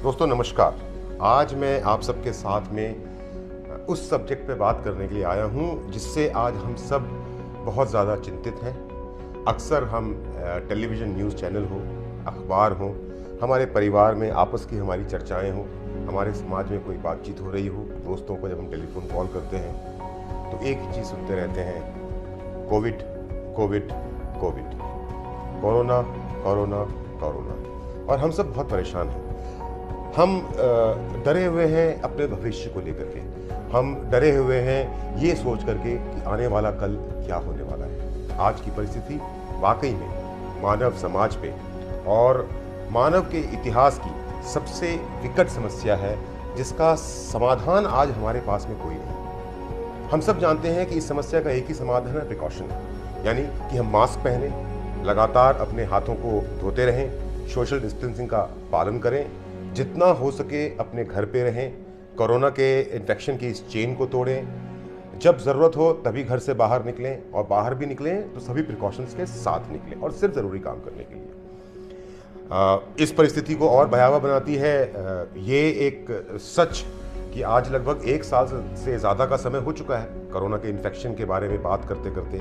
दोस्तों नमस्कार। आज मैं आप सबके साथ में उस सब्जेक्ट पे बात करने के लिए आया हूँ जिससे आज हम सब बहुत ज़्यादा चिंतित हैं। अक्सर हम टेलीविज़न न्यूज़ चैनल हो, अखबार हो, हमारे परिवार में आपस की हमारी चर्चाएं हो, हमारे समाज में कोई बातचीत हो रही हो, दोस्तों को जब हम टेलीफोन कॉल करते हैं तो एक ही चीज़ सुनते रहते हैं, Covid Covid Covid, corona corona corona. और हम सब बहुत परेशान हैं। हम डरे हुए हैं अपने भविष्य को लेकर के। हम डरे हुए हैं ये सोच करके कि आने वाला कल क्या होने वाला है। आज की परिस्थिति वाकई में मानव समाज पे और मानव के इतिहास की सबसे विकट समस्या है जिसका समाधान आज हमारे पास में कोई नहीं। हम सब जानते हैं कि इस समस्या का एक ही समाधान है, प्रिकॉशन, यानी कि हम मास्क पहने, लगातार अपने हाथों को धोते रहें, सोशल डिस्टेंसिंग का पालन करें, जितना हो सके अपने घर पे रहें, कोरोना के इन्फेक्शन की इस चेन को तोड़ें, जब ज़रूरत हो तभी घर से बाहर निकलें और बाहर भी निकलें तो सभी प्रिकॉशंस के साथ निकलें और सिर्फ ज़रूरी काम करने के लिए। इस परिस्थिति को और भयावह बनाती है ये एक सच कि आज लगभग 1 साल से ज़्यादा का समय हो चुका है कोरोना के इन्फेक्शन के बारे में बात करते करते,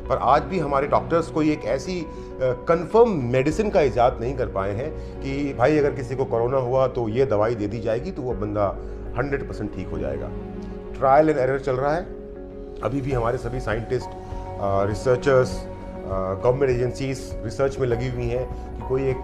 पर आज भी हमारे डॉक्टर्स कोई एक ऐसी कंफर्म मेडिसिन का इजाद नहीं कर पाए हैं कि भाई अगर किसी को कोरोना हुआ तो ये दवाई दे दी जाएगी तो वो बंदा 100% ठीक हो जाएगा। ट्रायल एंड एरर चल रहा है। अभी भी हमारे सभी scientist, researchers, government agencies research में लगी हुई हैं कि कोई एक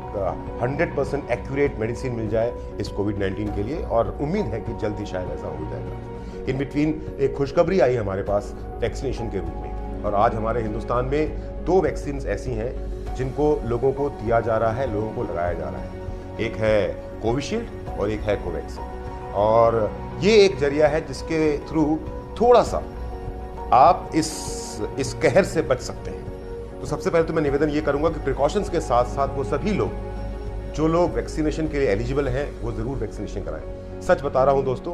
100% एक्यूरेट मेडिसिन मिल जाए इस कोविड-19 के लिए, और उम्मीद है कि जल्दी शायद ऐसा हो जाएगा। इन बिटवीन एक खुशखबरी आई हमारे पास वैक्सीनेशन के रूप में, और आज हमारे हिंदुस्तान में 2 वैक्सीन ऐसी हैं जिनको लोगों को दिया जा रहा है, लोगों को लगाया जा रहा है। एक है कोविशील्ड और एक है कोवैक्सीन, और ये एक जरिया है जिसके थ्रू थोड़ा सा आप इस कहर से बच सकते हैं। तो सबसे पहले तो मैं निवेदन ये करूंगा कि प्रिकॉशंस के साथ साथ वो सभी लोग जो लोग वैक्सीनेशन के लिए एलिजिबल हैं वो जरूर वैक्सीनेशन कराएं। सच बता रहा हूं दोस्तों,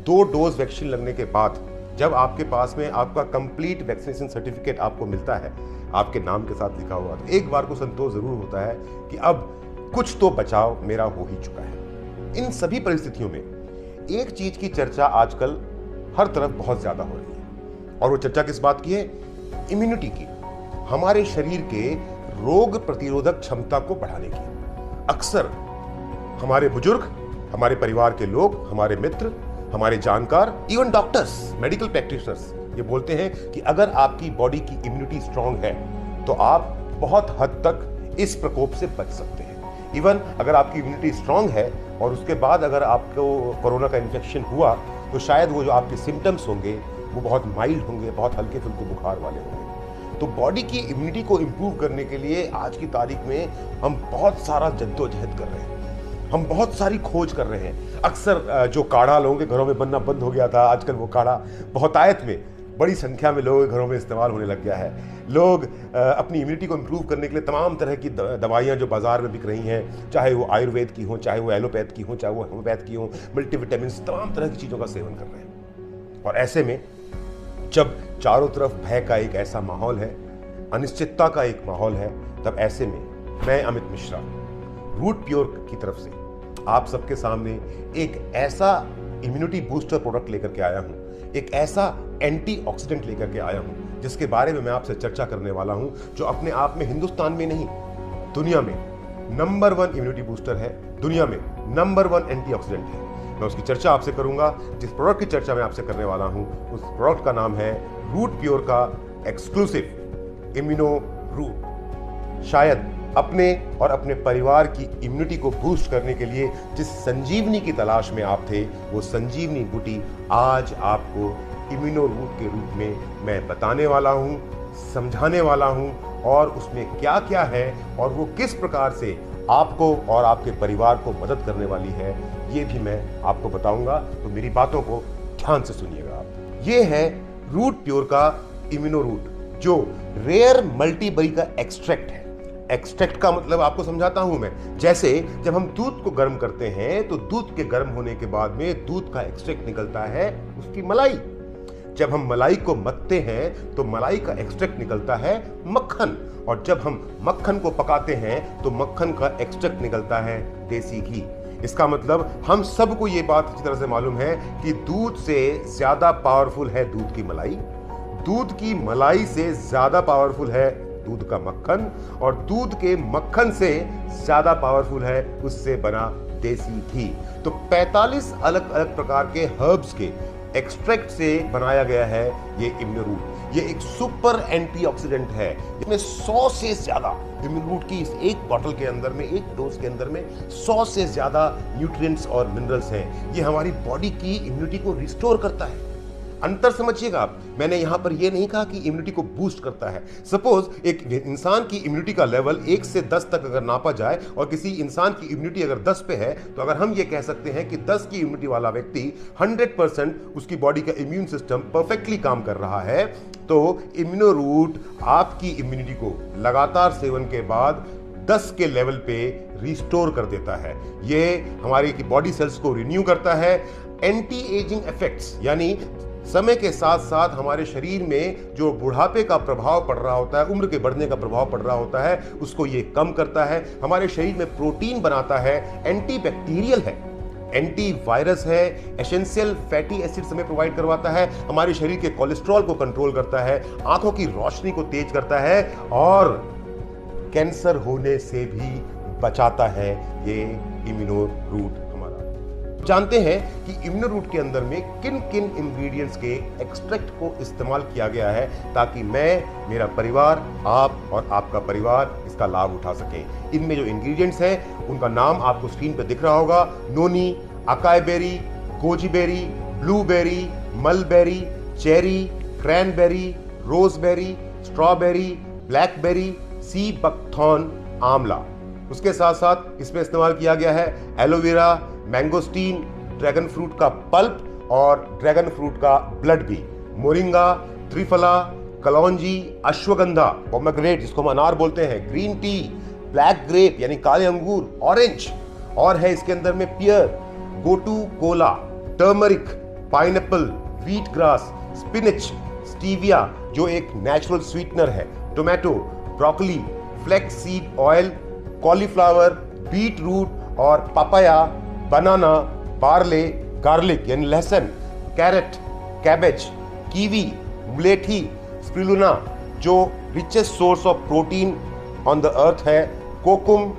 2 डोज वैक्सीन लगने के बाद जब आपके पास में आपका कंप्लीट वैक्सीनेशन सर्टिफिकेट आपको मिलता है आपके नाम के साथ लिखा हुआ, तो एक बार को संतोष जरूर होता है कि अब कुछ तो बचाव मेरा हो ही चुका है। इन सभी परिस्थितियों में एक चीज की चर्चा आजकल हर तरफ बहुत ज्यादा हो रही है, और वो चर्चा किस बात की है? इम्यूनिटी की, हमारे शरीर के रोग प्रतिरोधक क्षमता को बढ़ाने की। अक्सर हमारे बुजुर्ग, हमारे परिवार के लोग, हमारे मित्र, हमारे जानकार, इवन डॉक्टर्स, मेडिकल प्रैक्टिशनर्स ये बोलते हैं कि अगर आपकी बॉडी की इम्यूनिटी स्ट्रांग है तो आप बहुत हद तक इस प्रकोप से बच सकते हैं। इवन अगर आपकी इम्यूनिटी स्ट्रांग है और उसके बाद अगर आपको कोरोना का इन्फेक्शन हुआ तो शायद वो जो आपके सिम्टम्स होंगे वो बहुत माइल्ड होंगे, बहुत हल्के फुल्के बुखार वाले होंगे। तो बॉडी की इम्यूनिटी को इम्प्रूव करने के लिए आज की तारीख में हम बहुत सारा जद्दोजहद कर रहे हैं, हम बहुत सारी खोज कर रहे हैं। अक्सर जो काढ़ा लोगों के घरों में बनना बंद हो गया था, आजकल वो काढ़ा बहुतायत में बड़ी संख्या में लोगों के घरों में इस्तेमाल होने लग गया है। लोग अपनी इम्यूनिटी को इम्प्रूव करने के लिए तमाम तरह की दवाइयाँ जो बाजार में बिक रही हैं, चाहे वो आयुर्वेद की हों, चाहे वो एलोपैथ की हों, चाहे वो होम्योपैथ की हों, मल्टीविटामिन, तमाम तरह की चीज़ों का सेवन कर रहे हैं। और ऐसे में जब चारों तरफ भय का एक ऐसा माहौल है, अनिश्चितता का एक माहौल है, तब ऐसे में मैं अमित मिश्रा रूट प्योर की तरफ से आप सबके सामने एक ऐसा इम्यूनिटी बूस्टर प्रोडक्ट लेकर के आया हूं, एक ऐसा एंटीऑक्सीडेंट लेकर के आया हूं जिसके बारे में मैं आपसे चर्चा करने वाला हूं, जो अपने आप में हिंदुस्तान में नहीं दुनिया में नंबर 1 इम्यूनिटी बूस्टर है, दुनिया में नंबर 1 एंटीऑक्सीडेंट है। मैं उसकी चर्चा आपसे करूंगा। जिस प्रोडक्ट की चर्चा मैं आपसे करने वाला हूं उस प्रोडक्ट का नाम है रूट प्योर का एक्सक्लूसिव इम्यूनो रूट। शायद अपने और अपने परिवार की इम्यूनिटी को बूस्ट करने के लिए जिस संजीवनी की तलाश में आप थे, वो संजीवनी बूटी आज आपको इम्यूनो रूट के रूप में मैं बताने वाला हूं, समझाने वाला हूं, और उसमें क्या क्या है और वो किस प्रकार से आपको और आपके परिवार को मदद करने वाली है, ये भी मैं आपको बताऊंगा। तो मेरी बातों को ध्यान से सुनिएगा आप। ये है रूट प्योर का इम्यूनो रूट, जो रेयर मल्टीबेरी का एक्सट्रैक्ट है। एक्सट्रैक्ट का मतलब आपको समझाता हूं मैं। जैसे जब हम दूध को गर्म करते हैं तो दूध के गर्म होने के बाद में दूध का एक्सट्रैक्ट निकलता है, उसकी मलाई। जब हम मलाई को मथते हैं तो मलाई का एक्सट्रैक्ट निकलता है मक्खन, और जब हम मक्खन को पकाते हैं तो मक्खन का एक्सट्रैक्ट निकलता है देसी घी। इसका मतलब हम सबको ये बात अच्छी तरह से मालूम है कि दूध से ज्यादा पावरफुल है दूध की मलाई, दूध की मलाई से ज्यादा पावरफुल है दूध का मक्खन, और दूध के मक्खन से ज्यादा पावरफुल है उससे बना देसी घी। तो 45 अलग अलग प्रकार के हर्ब्स के एक्सट्रैक्ट से बनाया गया है ये इम्यूनोरूट। ये एक सुपर एंटीऑक्सीडेंट है। इसमें 100 से ज्यादा इम्यूनोरूट की इस एक बॉटल के अंदर में, एक डोज के अंदर में 100 से ज्यादा न्यूट्रिएंट्स और मिनरल्स हैं। ये हमारी बॉडी की इम्यूनिटी को रिस्टोर करता है। अंतर समझिएगा आप, मैंने यहां पर यह नहीं कहा कि इम्यूनिटी को बूस्ट करता है। सपोज एक इंसान की इम्यूनिटी का लेवल 1 से 10 तक अगर नापा जाए और किसी इंसान की इम्यूनिटी अगर 10 पे है, तो अगर हम ये कह सकते हैं कि 10 की इम्यूनिटी वाला व्यक्ति 100% उसकी बॉडी का इम्यून सिस्टम परफेक्टली काम कर रहा है, तो इम्यूनोरूट आपकी इम्यूनिटी को लगातार सेवन के बाद 10 के लेवल पे रिस्टोर कर देता है। ये हमारी बॉडी सेल्स को रिन्यू करता है। एंटी एजिंग इफेक्ट्स, यानी समय के साथ साथ हमारे शरीर में जो बुढ़ापे का प्रभाव पड़ रहा होता है, उम्र के बढ़ने का प्रभाव पड़ रहा होता है, उसको ये कम करता है। हमारे शरीर में प्रोटीन बनाता है, एंटी बैक्टीरियल है, एंटी वायरस है, एसेंशियल फैटी एसिड्स हमें प्रोवाइड करवाता है, हमारे शरीर के कोलेस्ट्रॉल को कंट्रोल करता है, आंखों की रोशनी को तेज करता है और कैंसर होने से भी बचाता है ये इम्यूनोरूट। जानते हैं कि इम्यूनोरूट के अंदर में किन किन इंग्रेडिएंट्स के एक्सट्रैक्ट को इस्तेमाल किया गया है ताकि मैं, मेरा परिवार, आप और आपका परिवार इसका लाभ उठा सकें। इनमें जो इंग्रेडिएंट्स हैं उनका नाम आपको स्क्रीन पर दिख रहा होगा। Noni, acai berry, goji berry, blueberry, mulberry, cherry, cranberry, raspberry, strawberry, blackberry, sea buckthorn, amla. उसके साथ साथ इसमें इस्तेमाल किया गया है एलोवेरा, मैंगोस्टीन, ड्रैगन फ्रूट का पल्प और ड्रैगन फ्रूट का ब्लड भी, मोरिंगा, त्रिफला, कलौंजी, अश्वगंधा, पोमेग्रेनेट जिसको हम अनार बोलते हैं, ग्रीन टी, ब्लैक ग्रेप यानी काले अंगूर, ऑरेंज, और है इसके अंदर में pear, gotu kola, turmeric, pineapple, wheat grass, spinach, stevia जो एक नेचुरल स्वीटनर है, tomato, broccoli, flax seed oil, cauliflower, beetroot और पपाया, बनाना, बार्ले, गार्लिक यानी लहसुन, carrot, cabbage, kiwi, mulethi, spirulina जो richest source of protein on the earth है, kokum,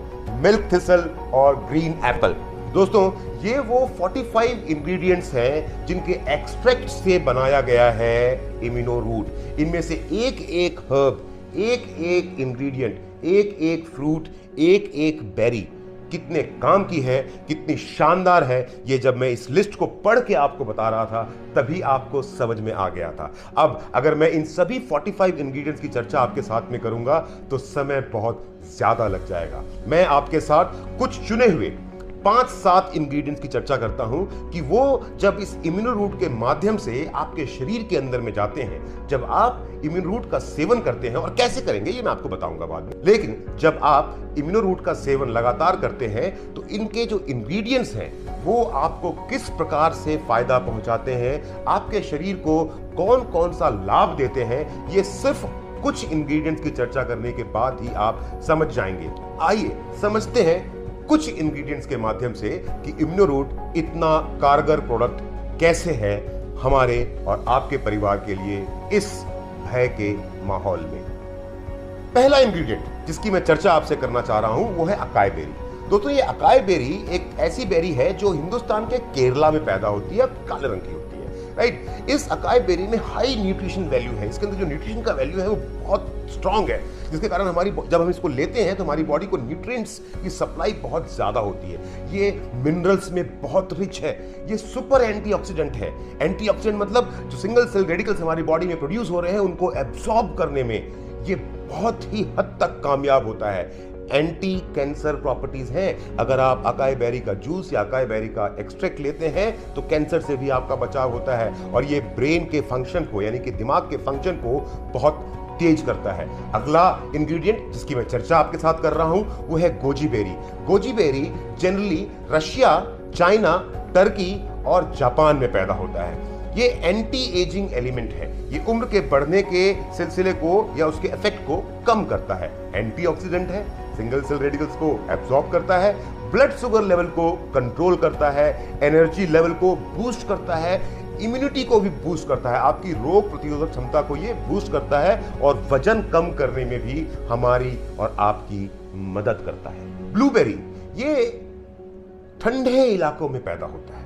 milk thistle और green apple. दोस्तों, ये वो 45 इंग्रेडिएंट्स हैं जिनके एक्सट्रैक्ट से बनाया गया है इम्यूनोरूट। इनमें से एक एक हर्ब, एक एक इंग्रेडिएंट, एक एक फ्रूट, एक एक बेरी कितने काम की है, कितनी शानदार है, ये जब मैं इस लिस्ट को पढ़ के आपको बता रहा था तभी आपको समझ में आ गया था। अब अगर मैं इन सभी 45 इंग्रेडिएंट्स की चर्चा आपके साथ में करूंगा तो समय बहुत ज्यादा लग जाएगा। मैं आपके साथ कुछ चुने हुए 5-7 इंग्रेडिएंट्स की चर्चा करता हूं कि वो जब इस इम्यूनोरूट के माध्यम से आपके शरीर के अंदर में जाते हैं, जब आप इम्यूनोरूट का सेवन करते हैं, और कैसे करेंगे ये मैं आपको बताऊंगा बाद में, लेकिन जब आप इम्यूनोरूट का सेवन लगातार करते हैं तो इनके जो इंग्रेडिएंट्स हैं वो आपको किस प्रकार से फायदा पहुंचाते हैं, आपके शरीर को कौन कौन सा लाभ देते हैं, ये सिर्फ कुछ इंग्रेडिएंट्स की चर्चा करने के बाद ही आप समझ जाएंगे। आइए समझते हैं कुछ इंग्रेडिएंट्स के माध्यम से कि इम्यूनोरूट इतना कारगर प्रोडक्ट कैसे है हमारे और आपके परिवार के लिए इस भय के माहौल में। पहला इंग्रेडिएंट जिसकी मैं चर्चा आपसे करना चाह रहा हूं वो है अकाई बेरी। दोस्तों, ये अकाई बेरी एक ऐसी बेरी है जो हिंदुस्तान के केरला में पैदा होती है, काले रंग की होती है, राइट। इस अकाई बेरी में हाई न्यूट्रिशन वैल्यू है, इसके अंदर जो न्यूट्रिशन का वैल्यू है वो बहुत स्ट्रांग है, जिसके कारण हमारी जब हम इसको लेते हैं तो हमारी बॉडी को न्यूट्रिएंट्स की सप्लाई बहुत ज्यादा होती है। ये मिनरल्स में बहुत रिच है, ये सुपर एंटीऑक्सीडेंट है। एंटीऑक्सीडेंट मतलब जो सिंगल सेल रेडिकल्स हमारी बॉडी में प्रोड्यूस हो रहे हैं उनको एब्सॉर्ब करने में ये बहुत ही हद तक कामयाब होता है। एंटी कैंसर प्रॉपर्टीज हैं। अगर आप अकाई बेरी का जूस या अकाई बेरी का एक्सट्रैक्ट लेते हैं तो कैंसर से भी आपका बचाव होता है, और ये ब्रेन के फंक्शन को यानी कि दिमाग के फंक्शन को बहुत तेज करता है। अगला इंग्रेडिएंट जिसकी मैं चर्चा आपके साथ कर रहा हूं वो है goji berry. Goji berry generally Russia, China, Turkey और जापान में पैदा होता है। ये एंटी एजिंग एलिमेंट है, ये उम्र के बढ़ने के सिलसिले को या उसके इफेक्ट को कम करता है। एंटीऑक्सीडेंट है, सिंगल सेल रेडिकल्स को एब्सॉर्ब करता है, ब्लड शुगर लेवल को कंट्रोल करता है, एनर्जी लेवल को बूस्ट करता है, इम्यूनिटी को भी बूस्ट करता है, आपकी रोग प्रतिरोधक क्षमता को ये बूस्ट करता है और वजन कम करने में भी हमारी और आपकी मदद करता है। ब्लूबेरी ये ठंडे इलाकों में पैदा होता है।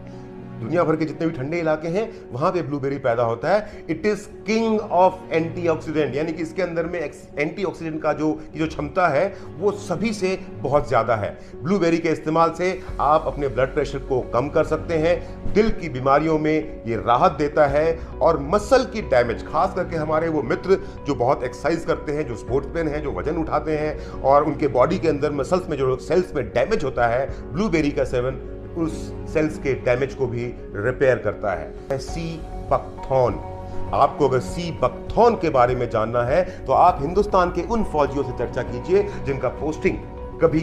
दुनिया भर के जितने भी ठंडे इलाके हैं वहां पे ब्लूबेरी पैदा होता है। It is king of antioxidant, यानी कि इसके अंदर में एंटीऑक्सीडेंट का जो क्षमता है वो सभी से बहुत ज्यादा है। ब्लूबेरी के इस्तेमाल से आप अपने ब्लड प्रेशर को कम कर सकते हैं, दिल की बीमारियों में ये राहत देता है और मसल की डैमेज, खास करके हमारे वो मित्र जो बहुत एक्सरसाइज करते हैं, जो स्पोर्ट्समैन हैं, जो वजन उठाते हैं और उनके बॉडी के अंदर मसल्स में जो सेल्स में डैमेज होता है, ब्लूबेरी का सेवन उस सेल्स के डैमेज को भी रिपेयर करता है। सी बकथॉर्न, आपको अगर सी बकथॉर्न के बारे में जानना है तो आप हिंदुस्तान के उन फौजियों से चर्चा कीजिए जिनका पोस्टिंग कभी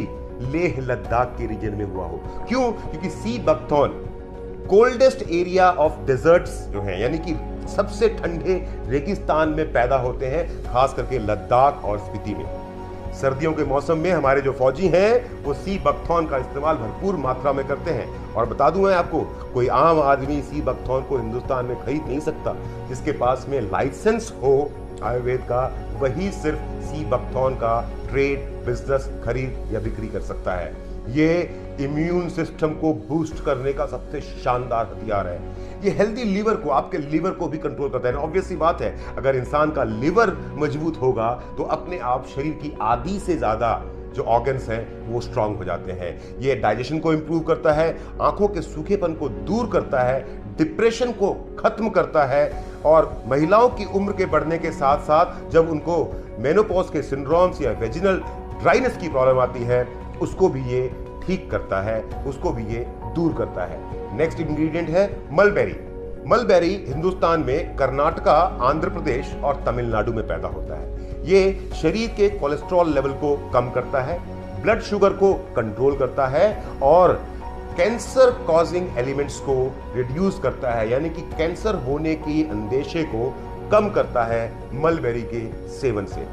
लेह लद्दाख के रीजन में हुआ हो। क्यों? क्योंकि sea buckthorn coldest area of desserts जो हैं, यानी कि सबसे ठंडे रेगिस्तान में पैदा होते हैं, खास करके लद्दाख और स्पीति में। सर्दियों के मौसम में हमारे जो फौजी हैं वो सी बकथॉर्न का इस्तेमाल भरपूर मात्रा में करते हैं। और बता दूं मैं आपको, कोई आम आदमी सी बकथॉर्न को हिंदुस्तान में खरीद नहीं सकता। जिसके पास में लाइसेंस हो आयुर्वेद का, वही सिर्फ सी बकथॉर्न का ट्रेड बिजनेस खरीद या बिक्री कर सकता है। ये इम्यून सिस्टम को बूस्ट करने का सबसे शानदार हथियार है। ये हेल्दी लीवर को, आपके लीवर को भी कंट्रोल करता है। ऑब्वियस सी बात है, अगर इंसान का लीवर मजबूत होगा तो अपने आप शरीर की आधी से ज्यादा जो ऑर्गन्स हैं वो स्ट्रांग हो जाते हैं। ये डाइजेशन को इंप्रूव करता है, आंखों के सूखेपन को दूर करता है, डिप्रेशन को खत्म करता है और महिलाओं की उम्र के बढ़ने के साथ साथ जब उनको मेनोपॉज के सिंड्रोम्स या वेजिनल ड्राइनेस की प्रॉब्लम आती है उसको भी ये ठीक करता है, उसको भी ये दूर करता है। नेक्स्ट इंग्रेडिएंट है मलबेरी। मलबेरी हिंदुस्तान में कर्नाटका, आंध्र प्रदेश और तमिलनाडु में पैदा होता है। ये शरीर के कोलेस्ट्रॉल लेवल को कम करता है, ब्लड शुगर को कंट्रोल करता है और कैंसर कॉजिंग एलिमेंट्स को रिड्यूस करता है, यानी कि कैंसर होने की अंदेशे को कम करता है मलबेरी के सेवन से।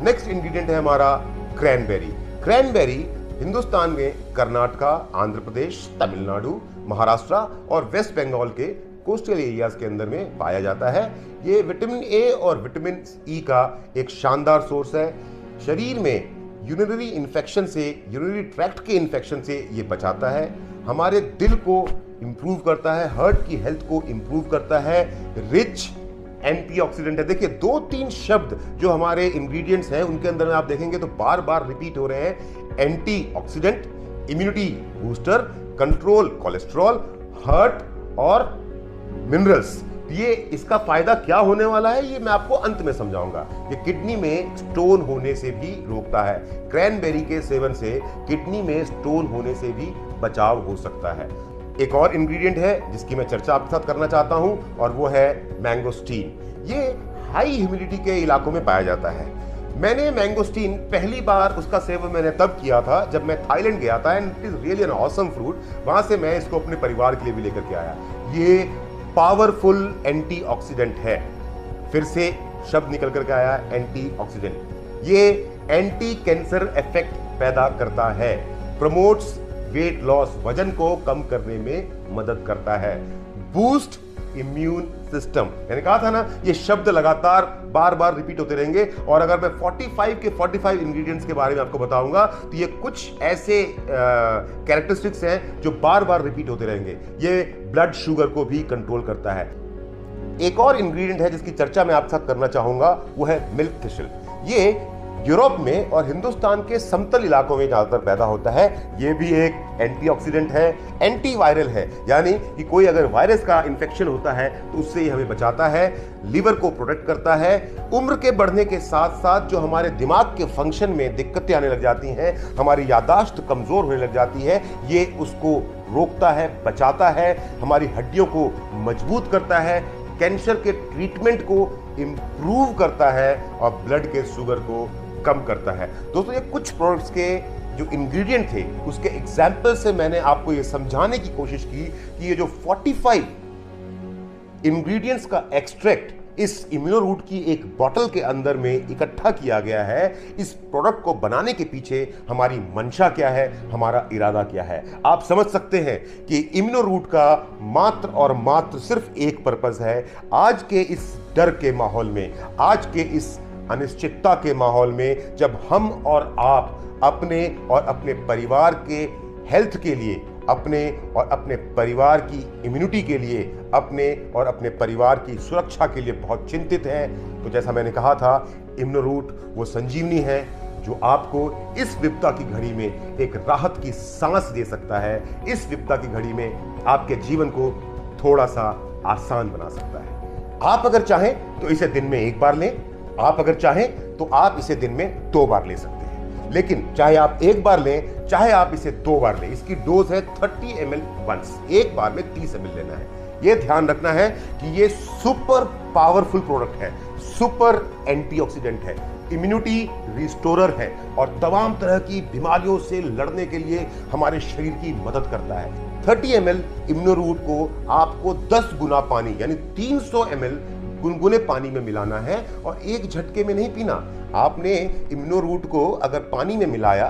नेक्स्ट इंग्रेडिएंट है हमारा क्रैनबेरी। क्रैनबेरी हिंदुस्तान में कर्नाटका, आंध्र प्रदेश, तमिलनाडु, महाराष्ट्र और वेस्ट बंगाल के कोस्टल एरियाज के अंदर में पाया जाता है। ये विटामिन ए और विटामिन ई का एक शानदार सोर्स है। शरीर में यूरिनरी इन्फेक्शन से, यूरिनरी ट्रैक्ट के इन्फेक्शन से ये बचाता है, हमारे दिल को इंप्रूव करता है, हार्ट की हेल्थ को इंप्रूव करता है, रिच एंटीऑक्सीडेंट है। देखिए 2-3 शब्द जो हमारे इंग्रेडिएंट्स हैं उनके अंदर में आप देखेंगे तो बार बार रिपीट हो रहे हैं। Antioxidant, immunity booster, control cholesterol, heart और मिनरल्स। ये इसका फायदा क्या होने वाला है ये मैं आपको अंत में समझाऊंगा। ये किडनी में स्टोन होने से भी रोकता है। क्रैनबेरी के सेवन से किडनी में स्टोन होने से भी बचाव हो सकता है। एक और इंग्रेडिएंट है जिसकी मैं चर्चा आपके साथ करना चाहता हूं और वो है मैंगोस्टीन। ये हाई ह्यूमिडिटी के इलाकों में पाया जाता है। मैंने मैंगोस्टीन पहली बार उसका सेवन मैंने तब किया था जब मैं थाईलैंड गया था and it is really an awesome fruit. वहां से मैं इसको अपने परिवार के लिए भी लेकर के आया। ये पावरफुल एंटीऑक्सीडेंट है। फिर से शब्द निकल करके आया, एंटीऑक्सीडेंट। ये एंटी कैंसर इफेक्ट पैदा करता है, प्रमोट्स वेट लॉस, वजन को कम करने में मदद करता है, बूस्ट इम्यून सिस्टम। मैंने कहा था ना ये शब्द लगातार बार बार रिपीट होते रहेंगे और अगर मैं 45 के 45 इंग्रेडिएंट्स के बारे में आपको बताऊंगा तो ये कुछ ऐसे कैरेक्टरिस्टिक्स हैं जो बार बार रिपीट होते रहेंगे। ये ब्लड शुगर को भी कंट्रोल करता है। एक और इंग्रेडिएंट है जिसकी चर्चा मैं आपके साथ करना चाहूंगा, वो है मिल्क थिसिल। ये यूरोप में और हिंदुस्तान के समतल इलाकों में ज्यादातर पैदा होता है। ये भी एक एंटीऑक्सीडेंट है, एंटीवायरल है, यानी कि कोई अगर वायरस का इंफेक्शन होता है तो उससे ये हमें बचाता है, लीवर को प्रोटेक्ट करता है। उम्र के बढ़ने के साथ साथ जो हमारे दिमाग के फंक्शन में दिक्कतें आने लग जाती हैं, हमारी याददाश्त कमजोर होने लग जाती है, ये उसको रोकता है, बचाता है, हमारी हड्डियों को मजबूत करता है, कैंसर के ट्रीटमेंट को इंप्रूव करता है और ब्लड के शुगर को कम करता है। दोस्तों ये कुछ प्रोडक्ट्स के जो इंग्रेडिएंट थे उसके एग्जाम्पल से मैंने आपको ये समझाने की कोशिश की कि ये जो 45 इंग्रेडिएंट्स का एक्सट्रैक्ट इस इम्यूनोरूट की एक बोतल के अंदर में इकट्ठा किया गया है। इस प्रोडक्ट को बनाने के पीछे हमारी मंशा क्या है, हमारा इरादा क्या है। आप समझ सकते हैं कि इम्यूनोरूट का मात्र और मात्र सिर्फ एक पर्पस है। आज के इस डर के माहौल में, आज के इस अनिश्चितता के माहौल में, जब हम और आप अपने और अपने परिवार के हेल्थ के लिए, अपने और अपने परिवार की इम्यूनिटी के लिए, अपने और अपने परिवार की सुरक्षा के लिए बहुत चिंतित हैं, तो जैसा मैंने कहा था, इम्यूनोरूट वो संजीवनी है जो आपको इस विपदा की घड़ी में एक राहत की सांस दे सकता है। इस विपदा की घड़ी में आपके जीवन को थोड़ा सा आसान बना सकता है। आप अगर चाहें तो इसे दिन में एक बार लें, आप अगर चाहें तो आप इसे दिन में 2 बार ले सकते हैं। लेकिन चाहे आप एक बार लें, चाहे आप इसे 2 बार लें, इसकी डोज है 30 ml वंस, एक बार में 30 ml लेना है। यह ध्यान रखना है कि यह सुपर पावरफुल प्रोडक्ट है, सुपर एंटीऑक्सीडेंट है, इम्यूनिटी रिस्टोरर है और तमाम तरह की बीमारियों से लड़ने के लिए हमारे शरीर की मदद करता है। 30 ml इम्यूनोरूट को आपको 10 गुना पानी यानी 300 ml गुनगुने पानी में मिलाना है और एक झटके में नहीं पीना। आपने इम्यूनोरूट को अगर पानी में मिलाया,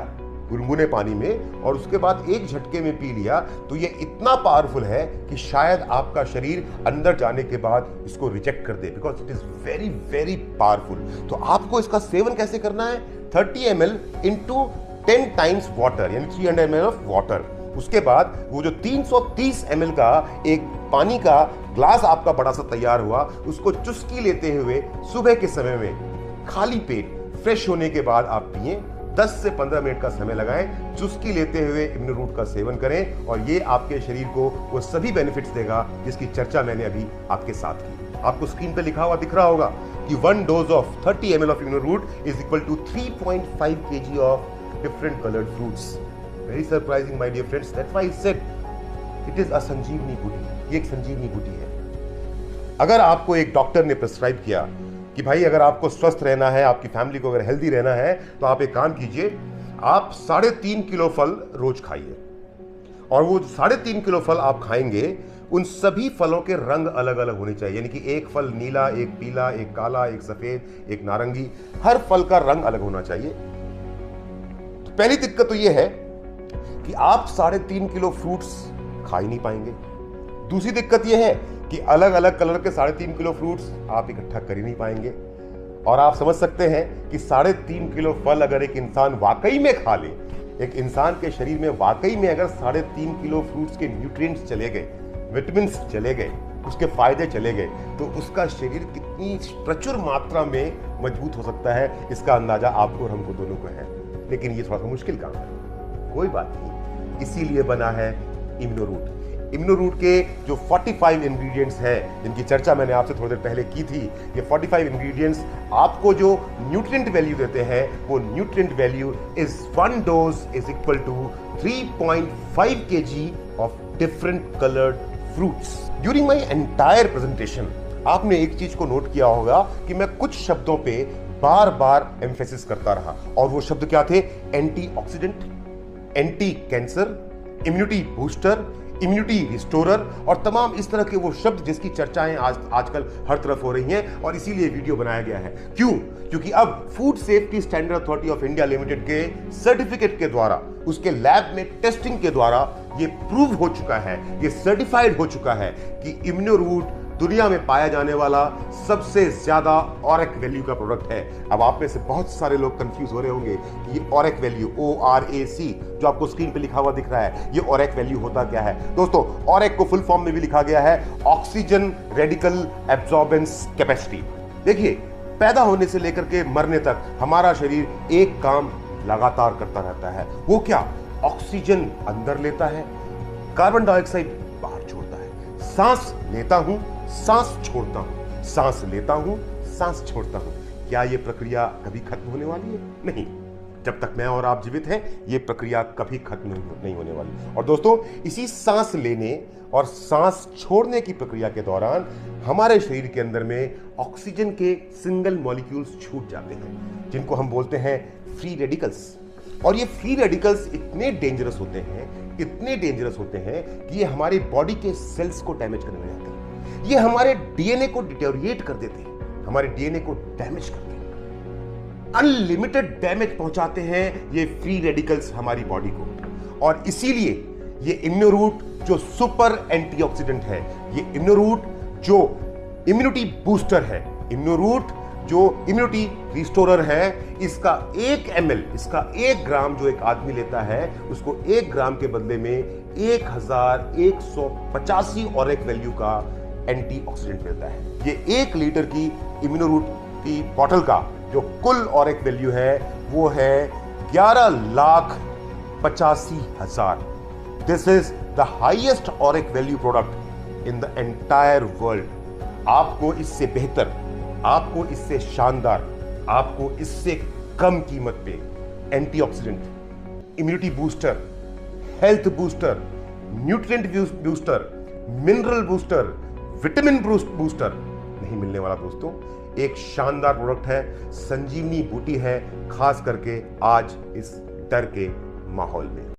गुनगुने पानी में, और उसके बाद एक झटके में पी लिया, तो ये इतना पावरफुल है कि शायद आपका शरीर अंदर जाने के बाद इसको रिजेक्ट कर दे, because it is very very powerful. तो आपको इसका सेवन कैसे करना है? 30 ml इंटू 10 टाइम्स वाटर यानी 300 ml ऑफ वाटर। उसके बाद वो जो 330 ml का एक पानी का ग्लास आपका बड़ा सा तैयार हुआ, उसको चुस्की लेते हुए सुबह के समय में खाली पेट फ्रेश होने के बाद आप पिए। 10 से 15 मिनट का समय लगाएं, चुस्की लेते हुए इम्यूनोरूट का सेवन करें और ये आपके शरीर को वो सभी बेनिफिट्स देगा जिसकी चर्चा मैंने अभी आपके साथ की। आपको स्क्रीन पे लिखा हुआ दिख रहा होगा कि 1 dose of 30 ml of Immunoroot is equal to 3.5 kg of different coloured fruits. Very surprising my dear friends, that's why I said it is a Sanjeevani booti. ये एक संजीवनी बूटी है। अगर आपको एक डॉक्टर ने प्रिस्क्राइब किया कि भाई अगर आपको स्वस्थ रहना है, आपकी फैमिली को अगर हेल्दी रहना है, तो आप एक काम कीजिए, आप 3.5 किलो फल रोज खाइए। और वो 3.5 किलो फल आप खाएंगे, उन सभी फलों के रंग अलग अलग होने चाहिए, यानी कि एक फल नीला, एक पीला, एक काला, एक सफेद, एक नारंगी, हर फल का रंग अलग होना चाहिए। तो पहली दिक्कत तो यह है कि आप 3.5 किलो फ्रूट्स खा ही नहीं पाएंगे। दूसरी दिक्कत यह है कि अलग अलग कलर के 3.5 किलो फ्रूट्स आप इकट्ठा कर ही नहीं पाएंगे। और आप समझ सकते हैं कि 3.5 किलो फल अगर एक इंसान वाकई में खा ले, एक इंसान के शरीर में वाकई में अगर 3.5 किलो फ्रूट्स के न्यूट्रिएंट्स चले गए, विटामिन्स चले गए, उसके फायदे चले गए, तो उसका शरीर कितनी प्रचुर मात्रा में मजबूत हो सकता है, इसका अंदाजा आपको और हमको दोनों को है। लेकिन ये थोड़ा सा मुश्किल काम है, कोई बात नहीं, इसीलिए बना है इम्यूनोरूट। इम्यूनोरूट के जो 45 इंग्रेडिएंट्स हैं, जिनकी चर्चा मैंने आपसे थोड़ी देर पहले की थी, ये 45 इंग्रेडिएंट्स आपको जो न्यूट्रिएंट वैल्यू देते हैं, वो nutrient value is 1 dose is equal to 3.5 kg of different coloured fruits. During my entire presentation आपने एक चीज को नोट किया होगा कि मैं कुछ शब्दों पे बार बार एम्फेसिस करता रहा, और वो शब्द क्या थे? Antioxidant, anti cancer, immunity booster, immunity restorer और तमाम इस तरह के वो शब्द जिसकी चर्चाएं आजकल हर तरफ हो रही हैं, और इसीलिए वीडियो बनाया गया है। क्यों? क्योंकि अब food safety standard authority of India limited के सर्टिफिकेट के द्वारा, उसके लैब में टेस्टिंग के द्वारा ये प्रूव हो चुका है, ये सर्टिफाइड हो चुका है कि इम्यूनोरूट दुनिया में पाया जाने वाला सबसे ज्यादा ऑरेक वैल्यू का प्रोडक्ट है। अब आप में से बहुत सारे लोग कंफ्यूज हो रहे होंगे कि ये ऑरेक वैल्यू, ORAC, जो आपको स्क्रीन पे लिखा हुआ दिख रहा है, ये ऑरेक वैल्यू होता क्या है? दोस्तों, ऑरेक को फुल फॉर्म में भी लिखा गया है ऑक्सीजन रेडिकल एब्जॉर्बेंस कैपेसिटी। देखिए, पैदा होने से लेकर के मरने तक हमारा शरीर एक काम लगातार करता रहता है। वो क्या? ऑक्सीजन अंदर लेता है, कार्बन डाइऑक्साइड बाहर छोड़ता है। सांस लेता हूं, सांस छोड़ता हूं, सांस लेता हूं, सांस छोड़ता हूं। क्या यह प्रक्रिया कभी खत्म होने वाली है? नहीं। जब तक मैं और आप जीवित हैं, यह प्रक्रिया कभी खत्म नहीं होने वाली। और दोस्तों, इसी सांस लेने और सांस छोड़ने की प्रक्रिया के दौरान हमारे शरीर के अंदर में ऑक्सीजन के सिंगल मॉलिक्यूल्स छूट जाते हैं, जिनको हम बोलते हैं फ्री रेडिकल्स। और ये फ्री रेडिकल्स इतने डेंजरस होते हैं, इतने डेंजरस होते हैं कि ये हमारी बॉडी के सेल्स को डैमेज करने लग जाते हैं। ये हमारे डीएनए को डिटेरिएट कर देते हैं। हमारे डीएनए को डैमेज करते हैं, अनलिमिटेड डैमेज पहुंचाते हैं ये फ्री रेडिकल्स हमारी बॉडी को। और इसीलिए ये इम्यूनोरूट जो सुपर एंटीऑक्सीडेंट है, ये इम्यूनोरूट जो इम्यूनिटी बूस्टर है, इम्यूनोरूट जो इम्यूनिटी रिस्टोरर है, इसका 1 ml, इसका 1 ग्राम जो एक आदमी लेता है, उसको 1 ग्राम के बदले में 1185 ऑरिक वैल्यू का एंटीऑक्सीडेंट मिलता है। ये 1 लीटर की इम्यूनोरूट की बॉटल का जो कुल ऑरिक वैल्यू है वो है 11,85,000। This is the highest Auric value product in the entire world. आपको इससे बेहतर, आपको इससे शानदार, आपको इससे कम कीमत पे antioxidant, immunity booster, health booster, nutrient booster, mineral booster, vitamin booster नहीं मिलने वाला दोस्तों। एक शानदार प्रोडक्ट है, संजीवनी बूटी है, खास करके आज इस डर के माहौल में।